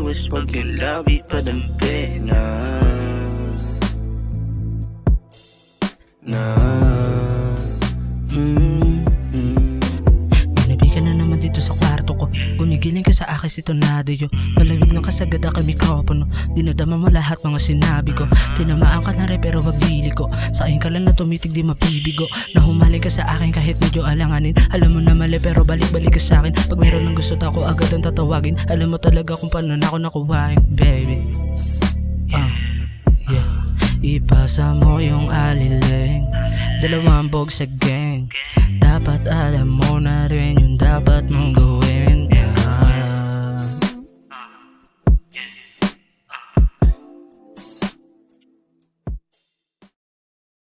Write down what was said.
is pag yung labi pa ng pena Ginabi ka na naman dito sa kwarto ko. Gumigiling ka sa akin si Tornado yo. Malawig ng kasagada ka mikropono. Dinadama mo lahat mga sinabi ko. Tinamaan ka na rin pero wag bili ko. Sa akin ka lang na tumitig di mapibigo. Na humaling ka sa akin kahit medyo alanganin. Alam mo na mali pero balik-balik ka sa akin. Pag meron ng gusto ako agad ang tatawagin. Alam mo talaga kung paano na ako nakuhain, baby. Yeah. Ipasa mo yung aliling, dalawang bog sa gang. Dapat alam mo na rin yung dapat mong gawin.